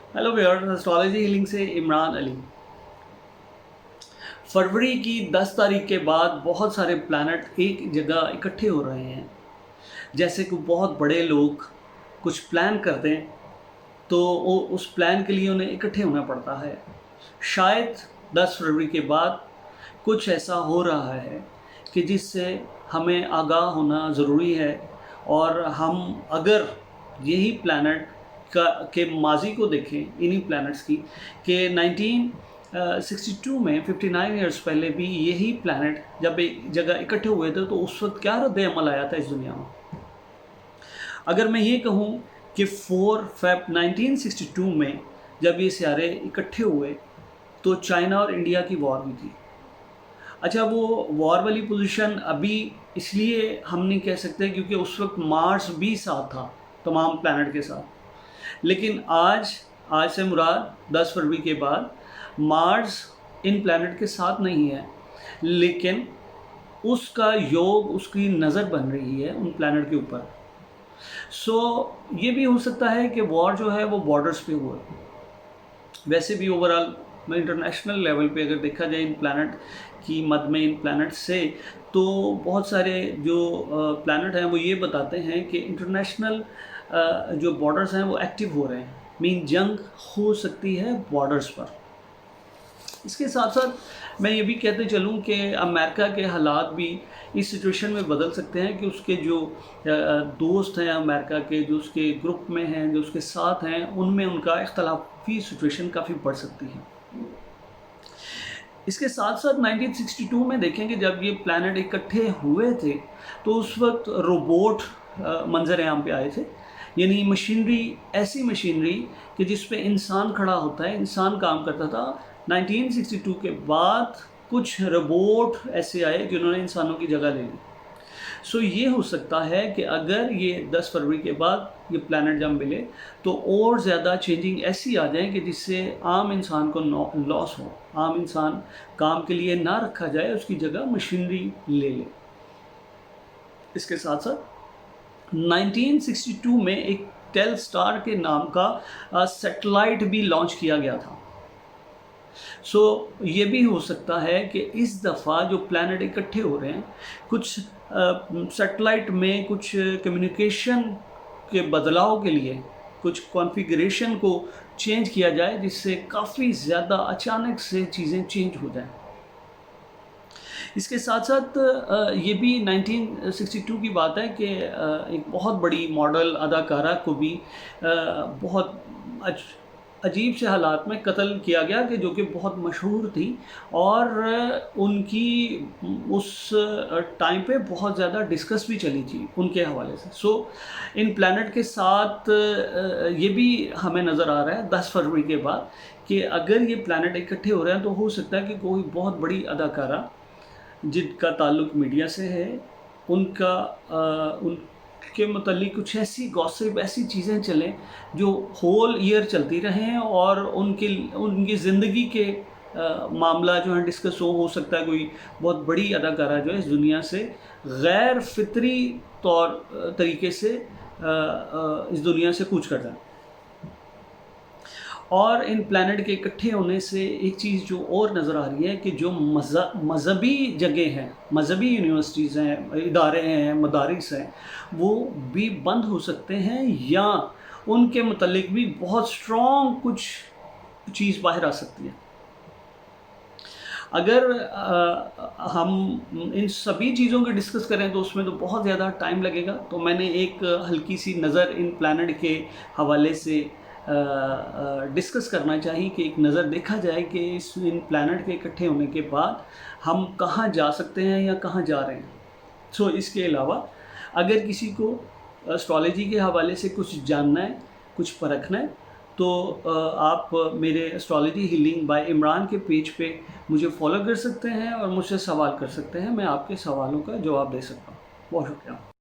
Hello viewers, astrology healing से इमरान अली। फरवरी की 10 तारीख के बाद बहुत सारे प्लैनेट एक जगह इकट्ठे हो रहे हैं। जैसे कि बहुत बड़े लोग कुछ प्लान करते हैं तो वो उस प्लान के लिए उन्हें इकट्ठे होना पड़ता है। शायद 10 फरवरी के बाद कुछ ऐसा हो रहा है कि जिससे हमें आगाह होना ज़रूरी है, और हम अगर यही प्लैनेट के माजी को देखें इन्हीं प्लैनेट्स की कि 1962 में 59 ईयर्स पहले भी यही प्लैनेट जब एक जगह इकट्ठे हुए थे तो उस वक्त क्या रद्द अमल आया था इस दुनिया में। अगर मैं ये कहूँ कि 4 फ़रवरी 1962 में जब ये सियारे इकट्ठे हुए तो चाइना और इंडिया की वॉर हुई थी। अच्छा, वो वॉर वाली पोजीशन अभी इसलिए हम नहीं कह सकते क्योंकि उस वक्त मार्स भी साथ था तमाम प्लैनेट के साथ। लेकिन आज से मुराद 10 फरवरी के बाद मार्स इन प्लैनेट के साथ नहीं है, लेकिन उसका योग, उसकी नज़र बन रही है उन प्लैनेट के ऊपर। ये भी हो सकता है कि वॉर जो है वो बॉर्डर्स पे हुआ। वैसे भी ओवरऑल इंटरनेशनल लेवल पे अगर देखा जाए इन प्लैनेट की मद में, इन प्लैनेट से, तो बहुत सारे जो प्लैनेट हैं वो ये बताते हैं कि इंटरनेशनल जो बॉर्डर्स हैं वो एक्टिव हो रहे हैं। मीन जंग हो सकती है बॉर्डर्स पर। इसके साथ साथ मैं ये भी कहते चलूँ कि अमेरिका के हालात भी इस सिचुएशन में बदल सकते हैं कि उसके जो दोस्त हैं अमेरिका के, जो उसके ग्रुप में हैं, जो उसके साथ हैं, उनमें उनका इख्तलाफी सिचुएशन काफ़ी बढ़ सकती है। इसके साथ साथ 1962 में देखेंगे जब ये प्लैनेट इकट्ठे हुए थे तो उस वक्त रोबोट मंजर आम पे आए थे, यानी मशीनरी, ऐसी मशीनरी कि जिस पे इंसान खड़ा होता है, इंसान काम करता था। 1962 के बाद कुछ रोबोट ऐसे आए जिन्होंने इंसानों की जगह ले ली। ये हो सकता है कि अगर ये 10 फरवरी के बाद ये प्लैनेट जब मिले तो और ज़्यादा चेंजिंग ऐसी आ जाए कि जिससे आम इंसान को लॉस हो, आम इंसान काम के लिए ना रखा जाए, उसकी जगह मशीनरी ले ले। इसके साथ साथ 1962 में एक टेलस्टार के नाम का सैटेलाइट भी लॉन्च किया गया था। ये भी हो सकता है कि इस दफ़ा जो प्लैनेट इकट्ठे हो रहे हैं, कुछ सैटेलाइट में कुछ कम्युनिकेशन के बदलाव के लिए कुछ कॉन्फ़िगरेशन को चेंज किया जाए, जिससे काफ़ी ज़्यादा अचानक से चीज़ें चेंज हो जाएं। इसके साथ साथ ये भी 1962 की बात है कि एक बहुत बड़ी मॉडल अदाकारा को भी बहुत अजीब से हालात में कत्ल किया गया, कि जो कि बहुत मशहूर थी और उनकी उस टाइम पे बहुत ज़्यादा डिस्कस भी चली थी उनके हवाले से। इन प्लैनेट के साथ ये भी हमें नज़र आ रहा है 10 फरवरी के बाद कि अगर ये प्लैनेट इकट्ठे हो रहे हैं तो हो सकता है कि कोई बहुत बड़ी अदाकारा जिनका ताल्लुक़ मीडिया से है, उनके मुतालिक कुछ ऐसी गॉसिप, ऐसी चीज़ें चलें जो होल ईयर चलती रहें और उनकी ज़िंदगी के मामला जो है डिस्कस हो सकता है कोई बहुत बड़ी अदाकारा जो है इस दुनिया से गैर फितरी तरीके से इस दुनिया से कूच कर जाए। और इन प्लैनेट के इकट्ठे होने से एक चीज़ जो और नज़र आ रही है कि जो मज़हबी जगह हैं, मज़हबी यूनिवर्सिटीज़ हैं, इदारे हैं, मदारिस हैं, वो भी बंद हो सकते हैं या उनके मुतालिक भी बहुत स्ट्रॉन्ग कुछ चीज़ बाहर आ सकती है। अगर हम इन सभी चीज़ों को डिस्कस करें तो उसमें तो बहुत ज़्यादा टाइम लगेगा। तो मैंने एक हल्की सी नज़र इन प्लैनेट के हवाले से डिस्कस करना चाहिए कि एक नज़र देखा जाए कि इन प्लैनेट के इकट्ठे होने के बाद हम कहाँ जा सकते हैं या कहाँ जा रहे हैं। इसके अलावा अगर किसी को एस्ट्रोलॉजी के हवाले से कुछ जानना है, कुछ परखना है, तो आप मेरे एस्ट्रोलॉजी हीलिंग बाय इमरान के पेज पे मुझे फॉलो कर सकते हैं और मुझसे सवाल कर सकते हैं। मैं आपके सवालों का जवाब दे सकता हूँ। बहुत शुक्रिया।